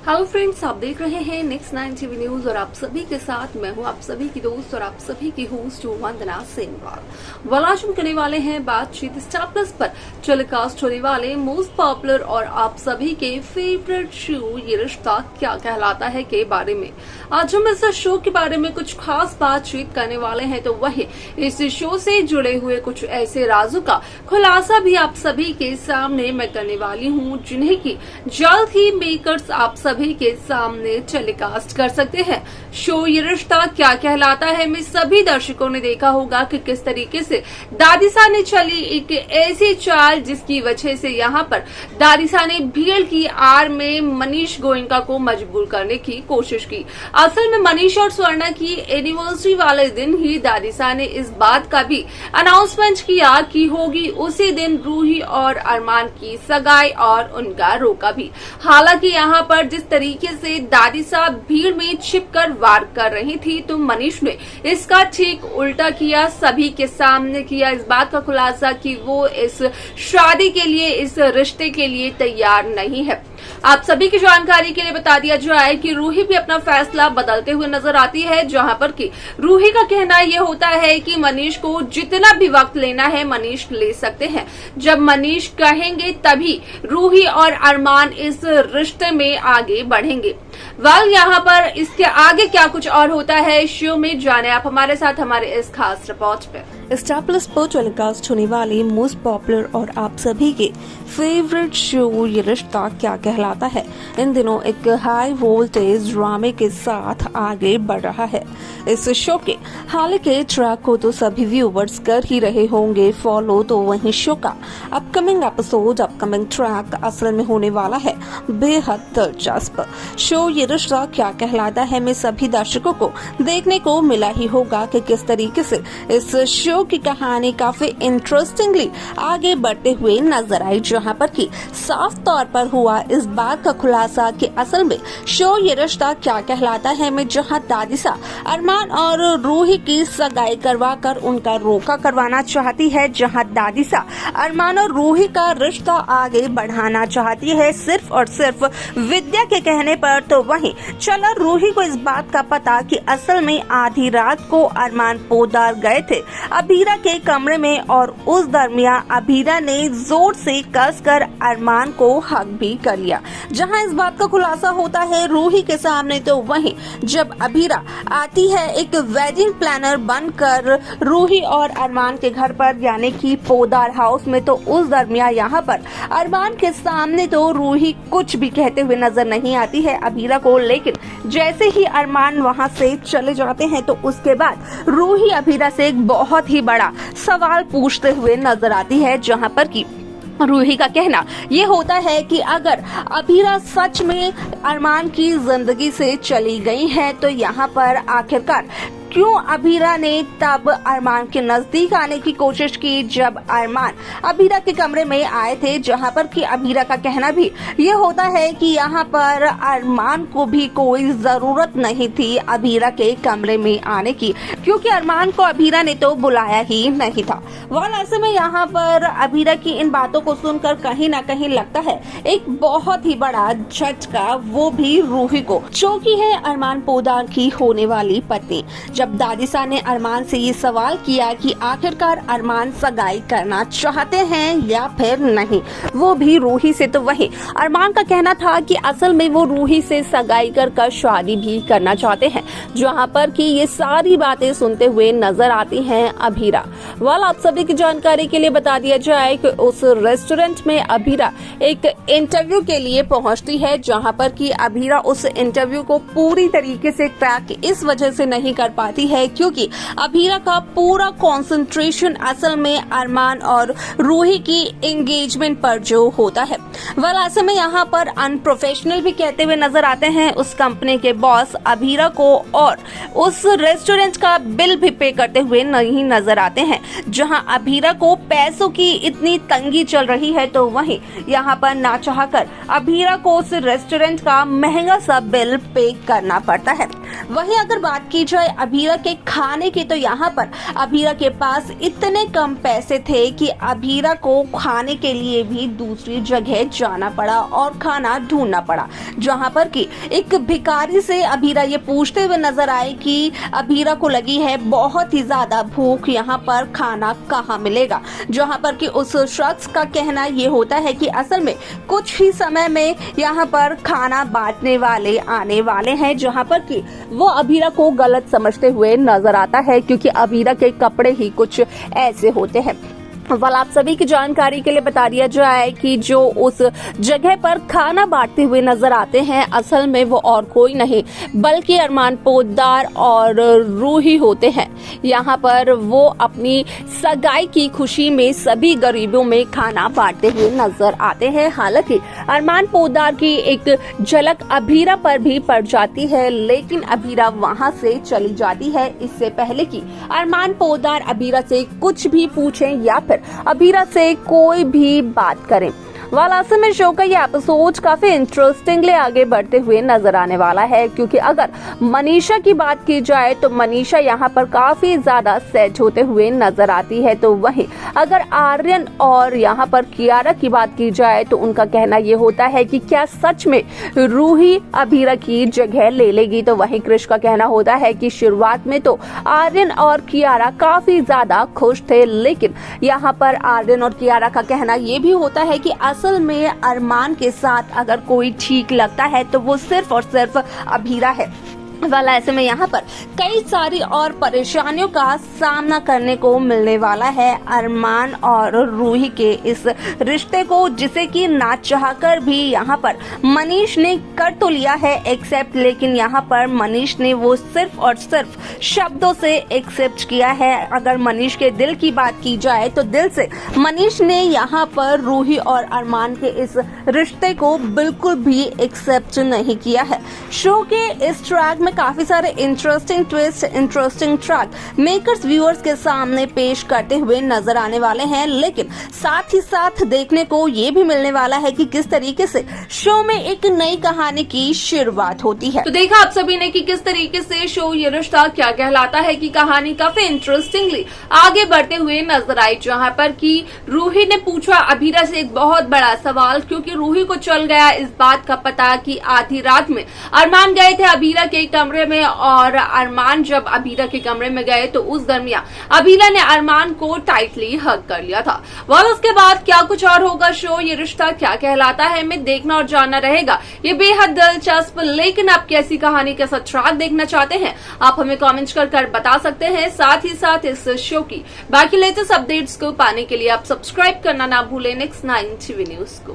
Hello friends, आप देख रहे हैं नेक्स्ट 9 टीवी न्यूज और आप सभी के साथ मैं हूं आप सभी की दोस्त और आप सभी की होस्ट वंदना सेनवाल। आज हम करने वाले हैं बातचीत स्टार प्लस पर टेलीकास्ट होने वाले मोस्ट पॉपुलर और आप सभी के फेवरेट शो ये रिश्ता क्या कहलाता है के बारे में। आज हम इस शो के बारे में कुछ खास बातचीत करने वाले हैं, तो वही इस शो से जुड़े हुए कुछ ऐसे राजों का खुलासा भी आप सभी के सामने मैं करने वाली हूँ, जिन्हें की जल्द ही मेकर्स आप सभी के सामने टेलीकास्ट कर सकते हैं। शो ये रिश्ता क्या कहलाता है में सभी दर्शकों ने देखा होगा कि किस तरीके से दादीसा ने चली एक ऐसी चाल जिसकी वजह से यहाँ पर दादीसा ने भीड़ की आड़ में मनीष गोयनका को मजबूर करने की कोशिश की। असल में मनीष और स्वर्णा की एनिवर्सरी वाले दिन ही दादीसा ने इस बात का भी अनाउंसमेंट किया कि होगी उसी दिन रूही और अरमान की सगाई और उनका रोका भी। हालांकि यहाँ पर जिस तरीके से दादीसा भीड़ में छिपकर वार कर रही थी, तो मनीष ने इसका ठीक उल्टा किया, सभी के सामने किया इस बात का खुलासा कि वो इस शादी के लिए, इस रिश्ते के लिए तैयार नहीं है। आप सभी की जानकारी के लिए बता दिया जाए कि रूही भी अपना फैसला बदलते हुए नजर आती है, जहां पर कि रूही का कहना यह होता है कि मनीष को जितना भी वक्त लेना है मनीष ले सकते हैं, जब मनीष कहेंगे तभी रूही और अरमान इस रिश्ते में आगे बढ़ेंगे। यहाँ पर इसके आगे क्या कुछ और होता है शो में, जाने आप हमारे साथ हमारे इस खास रिपोर्ट पे। स्टार प्लस पर टेलीकास्ट होने वाले मोस्ट पॉपुलर और आप सभी के फेवरेट शो ये रिश्ता क्या कहलाता है इन दिनों एक हाई वोल्टेज ड्रामे के साथ आगे बढ़ रहा है। इस शो के हाल के ट्रैक को तो सभी व्यूवर्स कर ही रहे होंगे फॉलो, तो वहीं शो का अपकमिंग एपिसोड, अपकमिंग ट्रैक असल में होने वाला है बेहद दिलचस्प। शो ये रिश्ता क्या कहलाता है में सभी दर्शकों को देखने को मिला ही होगा कि किस तरीके से इस शो की कहानी काफी इंटरेस्टिंगली आगे बढ़ते हुए नजर आई, जहां पर कि साफ तौर पर हुआ इस बात का खुलासा कि असल में शो ये रिश्ता क्या कहलाता है में जहां दादीसा अरमान और रूही की सगाई करवाकर उनका रोका करवाना चाहती है, जहां दादीसा अरमान और रूही का रिश्ता आगे बढ़ाना चाहती है सिर्फ और सिर्फ विद्या के कहने पर। तो वहीं चला रूही को इस बात का पता कि असल में आधी रात को अरमान पोदार गए थे अभीरा के कमरे में और उस दरमियान अभीरा ने जोर से कसकर अरमान को हक भी कर लिया, जहां इस बात का खुलासा होता है रूही के सामने। तो वहीं जब अभीरा आती है एक वेडिंग प्लानर बनकर रूही और अरमान के घर पर, यानी कि पोदार हाउस में, तो उस दरमियान यहाँ पर अरमान के सामने तो रूही कुछ भी कहते हुए नजर नहीं आती है अभीरा को, लेकिन जैसे ही अरमान वहां से चले जाते हैं तो उसके बाद रूही अभीरा से एक बहुत ही बड़ा सवाल पूछते हुए नजर आती है, जहां पर कि रूही का कहना ये होता है कि अगर अभीरा सच में अरमान की जिंदगी से चली गई है तो यहाँ पर आखिरकार क्यों अभीरा ने तब अरमान के नजदीक आने की कोशिश की जब अरमान अभीरा के कमरे में आए थे, जहां पर कि अभीरा का कहना भी ये होता है कि यहाँ पर अरमान को भी कोई जरूरत नहीं थी अभीरा के कमरे में आने की, क्योंकि अरमान को अभीरा ने तो बुलाया ही नहीं था। वह ऐसे में यहाँ पर अभीरा की इन बातों को सुनकर कहीं ना कहीं लगता है एक बहुत ही बड़ा झटका, वो भी रूही को, जो की है अरमान पोदार की होने वाली पत्नी। जब दादीसा ने अरमान से ये सवाल किया कि आखिरकार अरमान सगाई करना चाहते हैं या फिर नहीं, वो भी रूही से, तो वही अरमान का कहना था कि असल में वो रूही से सगाई कर शादी भी करना चाहते हैं, जहां पर कि ये सारी बातें सुनते हुए नजर आती हैं अभीरा। आप सभी की जानकारी के लिए बता दिया जाए कि उस रेस्टोरेंट में अभीरा एक इंटरव्यू के लिए पहुंचती है, जहां पर कि अभीरा उस इंटरव्यू को पूरी तरीके से क्रैक इस वजह से नहीं कर पाती है क्योंकि अभीरा का पूरा कंसंट्रेशन असल में अरमान और रूही की एंगेजमेंट पर जो होता है। ऐसे में यहाँ पर अनप्रोफेशनल भी कहते हुए नजर आते हैं उस कंपनी के बॉस अभीरा को, और उस रेस्टोरेंट का बिल भी पे करते हुए नहीं नजर आते हैं, जहां अभीरा को पैसों की इतनी तंगी चल रही है। तो वहीं यहाँ पर ना चाहकर अभीरा को उस रेस्टोरेंट का महंगा सा बिल पे करना पड़ता है। वहीं अगर बात की जाए अभी अभीरा के खाने की, तो यहाँ पर अभीरा के पास इतने कम पैसे थे कि अभीरा को खाने के लिए भी दूसरी जगह जाना पड़ा और खाना ढूंढना पड़ा, जहाँ पर कि एक भिखारी से अभीरा ये पूछते हुए नजर आए कि अभीरा को लगी है बहुत ही ज्यादा भूख, यहाँ पर खाना कहाँ मिलेगा। जहाँ पर कि उस शख्स का कहना ये होता है कि असल में कुछ ही समय में यहाँ पर खाना बांटने वाले आने वाले हैं, जहाँ पर कि वो अभीरा को गलत समझते हुए नजर आता है, क्योंकि अभीरा के कपड़े ही कुछ ऐसे होते हैं। वाल आप सभी की जानकारी के लिए बता दिया जाए कि जो उस जगह पर खाना बांटते हुए नजर आते हैं, असल में वो और कोई नहीं बल्कि अरमान पोद्दार और रूही होते हैं। यहाँ पर वो अपनी सगाई की खुशी में सभी गरीबों में खाना बांटते हुए नजर आते हैं। हालांकि अरमान पोद्दार की एक झलक अभीरा पर भी पड़ जाती है, लेकिन अभीरा वहां से चली जाती है इससे पहले कि अरमान पोद्दार अभीरा से कुछ भी पूछें या फिर अभीरा से कोई भी बात करें। वालासे में शो का ये एपिसोड काफी इंटरेस्टिंगली आगे बढ़ते हुए नजर आने वाला है, क्योंकि अगर मनीषा की बात की जाए तो मनीषा यहाँ पर काफी ज्यादा सेट होते हुए नजर आती है, तो वहीं अगर आर्यन और यहाँ पर कियारा की बात की जाए तो उनका कहना ये होता है कि क्या सच में रूही अभीरा की जगह ले लेगी। तो वहीं क्रिश का कहना होता है कि शुरुआत में तो आर्यन और कियारा काफी ज्यादा खुश थे, लेकिन यहाँ पर आर्यन और कियारा का कहना ये भी होता है कि असल में अरमान के साथ अगर कोई ठीक लगता है तो वो सिर्फ और सिर्फ अभीरा है। वाला ऐसे में यहाँ पर कई सारी और परेशानियों का सामना करने को मिलने वाला है अरमान और रूही के इस रिश्ते को, जिसे कि ना चाहकर भी यहाँ पर मनीष ने कर तो लिया है एक्सेप्ट, लेकिन यहाँ पर मनीष ने वो सिर्फ और सिर्फ शब्दों से एक्सेप्ट किया है। अगर मनीष के दिल की बात की जाए तो दिल से मनीष ने यहाँ पर रूही और अरमान के इस रिश्ते को बिल्कुल भी एक्सेप्ट नहीं किया है। शो के इस ट्रैक में काफी सारे interesting twist, interesting track makers viewers के सामने पेश करते हुए नजर आने वाले हैं, लेकिन साथ ही साथ देखने को ये भी मिलने वाला है कि किस तरीके से शो में एक नई कहानी की शुरुआत होती है। तो देखा आप सभी ने कि किस तरीके से शो ये रिश्ता क्या कहलाता है की कहानी काफी इंटरेस्टिंगली आगे बढ़ते हुए नजर आई, जहाँ पर की रूही ने पूछा अभीरा से एक बहुत बड़ा सवाल, क्योंकि रूही को चल गया इस बात का पता कि आधी रात में अरमान गए थे अभीरा के कमरे में, और अरमान जब अभीरा के कमरे में गए तो उस दरमियान अभीरा ने अरमान को टाइटली हग कर लिया था। और उसके बाद क्या कुछ और होगा, शो ये रिश्ता क्या कहलाता है, हमें देखना और जानना रहेगा। ये बेहद दिलचस्प, लेकिन आप कैसी कहानी कैसा ट्रैक देखना चाहते हैं आप हमें कमेंट कर बता सकते हैं। साथ ही साथ इस शो की बाकी लेटेस्ट अपडेट्स को पाने के लिए आप सब्सक्राइब करना ना भूलें नेक्स्ट 9 टीवी न्यूज को।